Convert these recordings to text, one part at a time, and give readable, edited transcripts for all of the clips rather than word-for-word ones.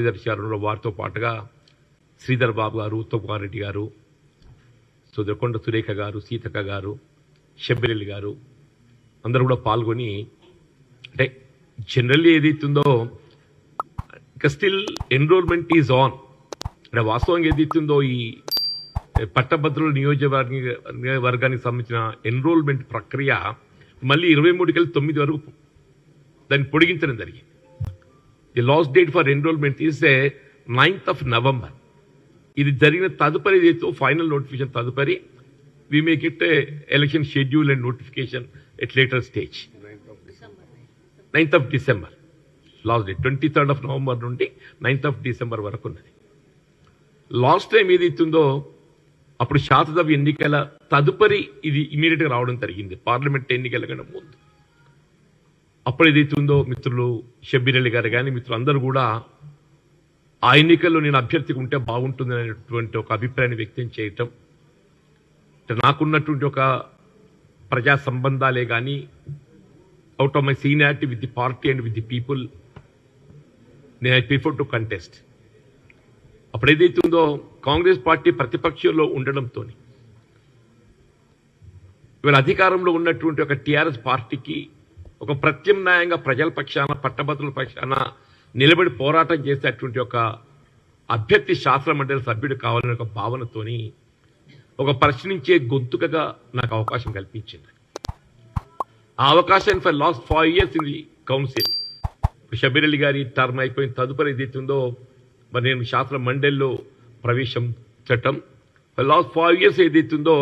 దర్శనంలో వారితో పాటుగా శ్రీధర్ బాబు గారు, ఉత్తమ్ కుమార్ రెడ్డి గారు, సుదర్కొండ సురేఖ గారు, సీతక్క గారు, షబ్బిరెల్లి గారు అందరూ కూడా పాల్గొని అంటే జనరల్లీ ఏదైతుందో ఇక స్టిల్ ఎన్రోల్మెంట్ ఈజ్ ఆన్. అంటే వాస్తవంగా ఏదైతుందో ఈ పట్టభద్రుల నియోజకవర్గానికి సంబంధించిన ఎన్రోల్మెంట్ ప్రక్రియ మళ్ళీ 23కి వెళ్ళి 9 వరకు దాన్ని పొడిగించడం జరిగింది. The last date for enrolment is 9th November. ఇది జరిగిన తదుపరి ఏదైతే ఫైనల్ నోటిఫికేషన్ తదుపరి we make it election schedule and notification at later stage. 9th December last date. 23rd November నుండి 9th December వరకు ఉన్నది. లాస్ట్ టైం ఏదైతుందో అప్పుడు శాసనసభ ఎన్నికల తదుపరి ఇది ఇమీడియట్గా రావడం జరిగింది, పార్లమెంట్ ఎన్నికల కన్నా ముందు. అప్పుడు ఏదైతుందో మిత్రులు షబ్బీర్ గారు కానీ మిత్రులందరూ కూడా ఆ ఎన్నికల్లో నేను అభ్యర్థిగా ఉంటే బాగుంటుంది అనేటువంటి ఒక అభిప్రాయాన్ని వ్యక్తం చేయటం, నాకున్నటువంటి ఒక ప్రజా సంబంధాలే కానీ out of my seniority with the party and with the people నేను ఐ ప్రిఫర్ టు కంటెస్ట్. అప్పుడు ఏదైతుందో కాంగ్రెస్ పార్టీ ప్రతిపక్షంలో ఉండడంతో ఇవాళ అధికారంలో ఉన్నటువంటి ఒక టీఆర్ఎస్ పార్టీకి ఒక ప్రత్యామ్నాయంగా ప్రజల పక్షాన పట్టభద్రుల పక్షాన నిలబడి పోరాటం చేసేటువంటి ఒక అభ్యర్థి శాసన మండలి సభ్యుడు కావాలనే ఒక భావనతోని ఒక ప్రశ్నించే గొంతుకగా నాకు అవకాశం కల్పించింది. ఆ అవకాశాన్ని for last 5 years in the council. Shabbir Ali గారి టర్మ్ అయిపోయిన తదుపరి ఏదైతుందో మరి నేను శాసన మండలిలో ప్రవేశించటం లాస్ట్ 5 years ఏదైతుందో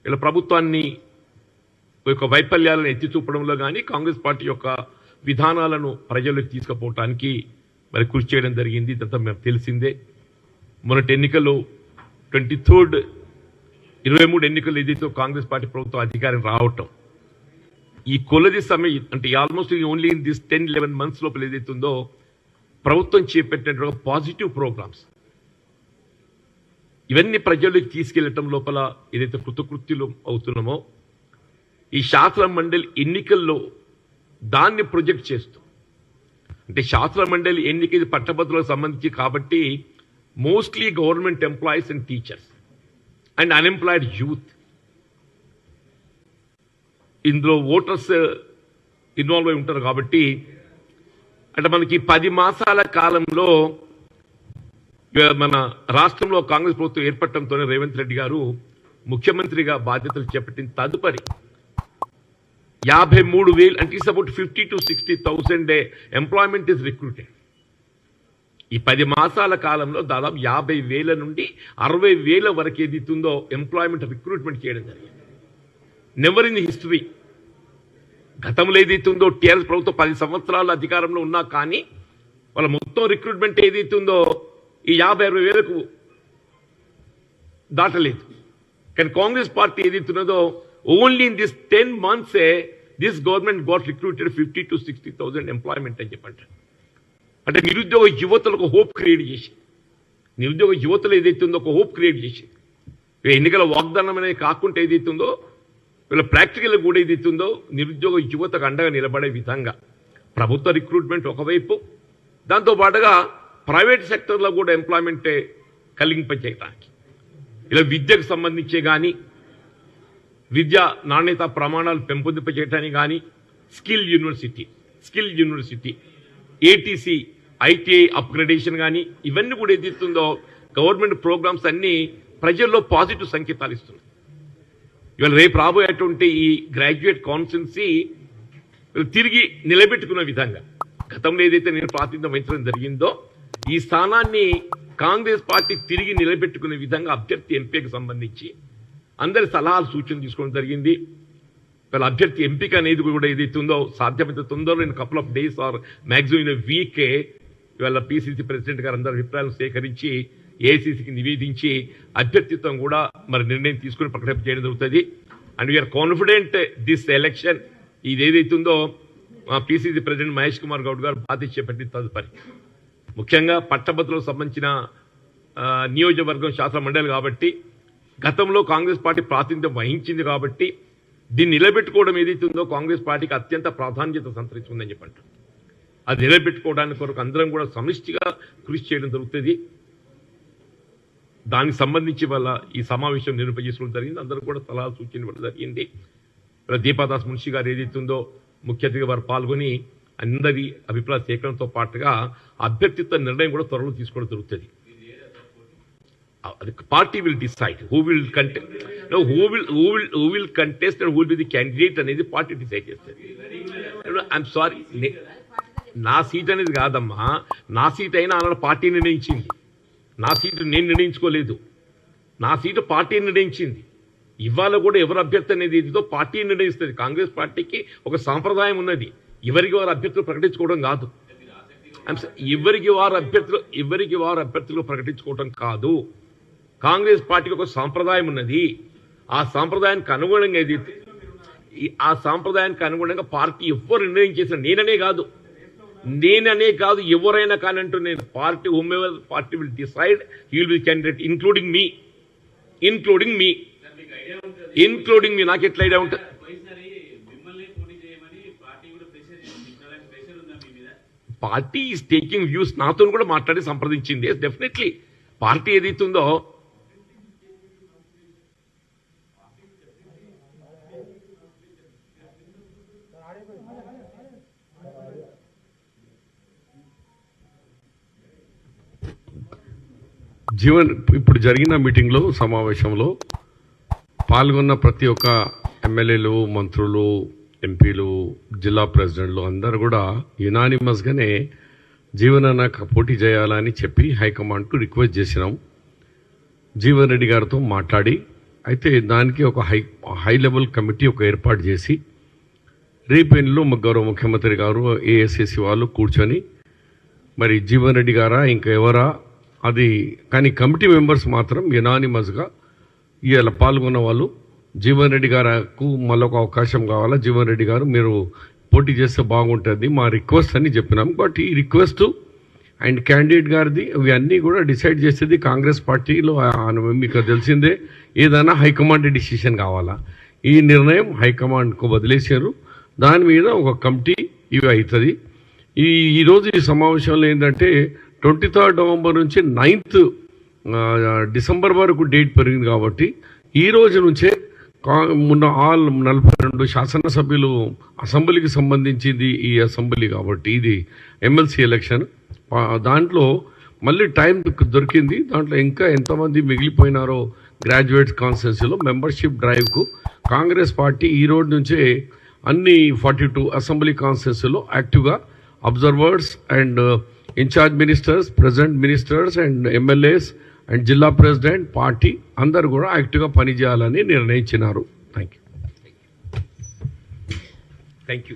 ఇలా ప్రభుత్వాన్ని యొక్క వైఫల్యాలను ఎత్తి చూపడంలో కానీ కాంగ్రెస్ పార్టీ యొక్క విధానాలను ప్రజల్లోకి తీసుకుపోవటానికి మరి కృషి చేయడం జరిగింది. ఇదంతా మేము తెలిసిందే. మొన్నటి ఎన్నికల్లో 23 ఎన్నికలు ఏదైతే కాంగ్రెస్ పార్టీ ప్రభుత్వం అధికారం రావటం ఈ కొలది సమయం అంటే almost only in this 10-11 months లోపల ఏదైతుందో ప్రభుత్వం చేపట్టినటువంటి పాజిటివ్ ప్రోగ్రామ్స్ ఇవన్నీ ప్రజల్లోకి తీసుకెళ్లటం లోపల ఏదైతే కృతకృత్యులు అవుతున్నామో ఈ శాసన మండలి ఎన్నికల్లో దాన్ని ప్రొజెక్ట్ చేస్తూ అంటే శాసన మండలి ఎన్నిక ఇది పట్టభద్రులకు సంబంధించి కాబట్టి mostly government employees and teachers and unemployed youth ఇందులో ఓటర్స్ ఇన్వాల్వ్ అయి ఉంటారు కాబట్టి అంటే మనకి 10 మాసాల కాలంలో మన రాష్ట్రంలో కాంగ్రెస్ ప్రభుత్వం ఏర్పడటంతోనే రేవంత్ రెడ్డి గారు ముఖ్యమంత్రిగా బాధ్యతలు చేపట్టిన తదుపరి 53,000 అంటే it's about 50,000 to 60,000 employment is recruited. ఈ 10 మాసాల కాలంలో దాదాపు 50,000 నుండి 60,000 వరకు ఏదైతుందో ఎంప్లాయ్మెంట్ రిక్రూట్మెంట్ చేయడం జరిగింది. Never in the history. గతంలో ఏదైతుందో టీఆర్ఎస్ ప్రభుత్వం 10 సంవత్సరాల అధికారంలో ఉన్నా కానీ వాళ్ళ మొత్తం రిక్రూట్మెంట్ ఏదైతుందో ఈ 50,000-60,000కు దాటలేదు. కానీ కాంగ్రెస్ పార్టీ ఏదైతున్నదో only in this 10 months this government got recruited 50,000 to 60,000 employment అని చెప్పంటారు. అంటే నిరుద్యోగ యువతలకు హోప్ క్రియేట్ చేసి నిరుద్యోగ యువతలు ఏదైతుందో ఒక హోప్ క్రియేట్ చేసి ఎన్నికల వాగ్దానం అనేది కాకుండా ఏదైతుందో వీళ్ళ ప్రాక్టికల్ కూడా ఏదైతుందో నిరుద్యోగ యువతకు అండగా నిలబడే విధంగా ప్రభుత్వ రిక్రూట్మెంట్ ఒకవైపు దాంతోపాటుగా ప్రైవేట్ సెక్టర్లో కూడా ఎంప్లాయ్మెంట్ కలిగింపచేయడానికి ఇలా విద్యకు సంబంధించే కానీ విద్యా నాణ్యత ప్రమాణాలు పెంపొందింపచేయడానికి కానీ skill university ATC ITI upgradation కానీ ఇవన్నీ కూడా ఏదైతుందో గవర్నమెంట్ ప్రోగ్రామ్స్ అన్నీ ప్రజల్లో పాజిటివ్ సంకేతాలు ఇస్తున్నాయి. ఇవాళ రేపు రాబోయేటువంటి ఈ గ్రాడ్యుయేట్ కాన్స్టిట్యున్సీ తిరిగి నిలబెట్టుకున్న విధంగా గతంలో ఏదైతే నేను ప్రాతినిధ్యం వహించడం జరిగిందో ఈ స్థానాన్ని కాంగ్రెస్ పార్టీ తిరిగి నిలబెట్టుకునే విధంగా అభ్యర్థి ఎంపికకు సంబంధించి అందరి సలహాలు సూచనలు తీసుకోవడం జరిగింది. వాళ్ళ అభ్యర్థి ఎంపిక అనేది కూడా ఏదైతుందో సాధ్యమైతే తొందరలో in couple of days or maximum in వీకే ఇవాళ పిసిసి ప్రెసిడెంట్ గారు అందరి అభిప్రాయాలు సేకరించి ఏఐసిసికి నివేదించి అభ్యర్థిత్వం కూడా మరి నిర్ణయం తీసుకుని ప్రకటన చేయడం జరుగుతుంది. And we are confident this election ఇది ఏదైతుందో పిసిసి ప్రెసిడెంట్ మహేష్ కుమార్ గౌడ్ గారు బాధ్యత చేపట్టిన తదుపరి ముఖ్యంగా పట్టభద్రులకు సంబంధించిన నియోజకవర్గం శాసన మండలి కాబట్టి గతంలో కాంగ్రెస్ పార్టీ ప్రాతినిధ్యం వహించింది కాబట్టి దీన్ని నిలబెట్టుకోవడం ఏదైతుందో కాంగ్రెస్ పార్టీకి అత్యంత ప్రాధాన్యత సంతరించుకుందని చెప్పంటారు. అది నిలబెట్టుకోవడానికి కొరకు అందరం కూడా సమిష్టిగా కృషి చేయడం జరుగుతుంది. దానికి సంబంధించి వల్ల ఈ సమావేశం నిర్వహించుకోవడం జరిగింది. అందరూ కూడా సలహా సూచన ఇవ్వడం జరిగింది. దీపాదాస్ మున్షి గారు ఏదైతుందో ముఖ్య అతిథిగా వారు పాల్గొని అందరి అభిప్రాయ సేకరణతో పాటుగా అభ్యర్థిత్వ నిర్ణయం కూడా త్వరలో తీసుకోవడం జరుగుతుంది. Party will decide who will contest and who will be the candidate అనేది పార్టీ డిసైడ్ చేస్తుంది. ఐఎమ్ సారీ, నా సీట్ అనేది కాదమ్మా, నా సీట్ అయినా అలా పార్టీ నిర్ణయించింది. నా సీటు నేను నిర్ణయించుకోలేదు, నా సీటు పార్టీ నిర్ణయించింది. ఇవాళ కూడా ఎవరు అభ్యర్థి అనేది ఇదితో పార్టీ నిర్ణయిస్తుంది. కాంగ్రెస్ పార్టీకి ఒక సాంప్రదాయం ఉన్నది, ఎవరికి వారు అభ్యర్థులు ప్రకటించుకోవడం కాదు. ఎవరికి వారు అభ్యర్థులు ప్రకటించుకోవడం కాదు. కాంగ్రెస్ పార్టీకి ఒక సాంప్రదాయం ఉన్నది. ఆ సాంప్రదాయానికి అనుగుణంగా పార్టీ ఎవరు నిర్ణయం చేసిన నేననే కాదు ఎవరైనా కానీ అంటూ నేను party party will decide he will be candidate including me నాకు ఎట్లా ఐడియా ఉంటుంది? Party is taking views. నాతో కూడా మాట్లాడి సంప్రదించింది. డెఫినెట్లీ పార్టీ ఏదైతుందో జీవన్ ఇప్పుడు జరిగిన మీటింగ్లో సమావేశంలో పాల్గొన్న ప్రతి ఒక్క ఎమ్మెల్యేలు, మంత్రులు, ఎంపీలు, జిల్లా ప్రెసిడెంట్లు అందరూ కూడా యునానిమస్గానే జీవన్ అన్న పోటీ చేయాలని చెప్పి హైకమాండ్కు రిక్వెస్ట్ చేసినాం. జీవన్ రెడ్డి గారితో మాట్లాడి అయితే దానికి ఒక హై లెవెల్ కమిటీ ఏర్పాటు చేసి రేపెన్లో గౌరవ ముఖ్యమంత్రి గారు, ఏఐసిసి వాళ్ళు కూర్చొని మరి జీవన్ రెడ్డి గారా ఇంకా ఎవరా అది కానీ కమిటీ మెంబర్స్ మాత్రం యునానిమస్గా ఇవాళ పాల్గొన్న వాళ్ళు జీవన్ రెడ్డి గారికి మళ్ళొక అవకాశం కావాలా, జీవన్ రెడ్డి గారు మీరు పోటీ చేస్తే బాగుంటుంది మా రిక్వెస్ట్ అని చెప్పినాం. బట్ ఈ రిక్వెస్ట్ అండ్ క్యాండిడేట్ గారిది ఇవన్నీ కూడా డిసైడ్ చేసేది కాంగ్రెస్ పార్టీలో. మీకు తెలిసిందే, ఏదైనా హైకమాండ్ డిసిషన్ కావాలా, ఈ నిర్ణయం హైకమాండ్కు వదిలేశారు. దాని మీద ఒక కమిటీ ఇవి అవుతుంది. ఈరోజు ఈ సమావేశంలో ఏంటంటే 23 నవంబర్ నుంచి 9th డిసెంబర్ వరకు డేట్ పెరిగింది కాబట్టి ఈ రోజు నుంచే మొన్న 42 శాసనసభ్యులు అసెంబ్లీకి సంబంధించింది ఈ అసెంబ్లీ కాబట్టి ఇది ఎమ్మెల్సీ ఎలక్షన్. దాంట్లో మళ్ళీ టైం దొరికింది. దాంట్లో ఇంకా ఎంతమంది మిగిలిపోయినారో గ్రాడ్యుయేట్స్ కాన్స్టిట్యున్సీలో మెంబర్షిప్ డ్రైవ్కు కాంగ్రెస్ పార్టీ ఈ రోజు నుంచే అన్ని 42 అసెంబ్లీ కాన్స్టిట్యున్సీలో యాక్టివ్గా observers and incharge ministers, president ministers and MLAs and జిల్లా ప్రెసిడెంట్ పార్టీ అందరూ కూడా యాక్టివ్గా పనిచేయాలని నిర్ణయించినారు. Thank you.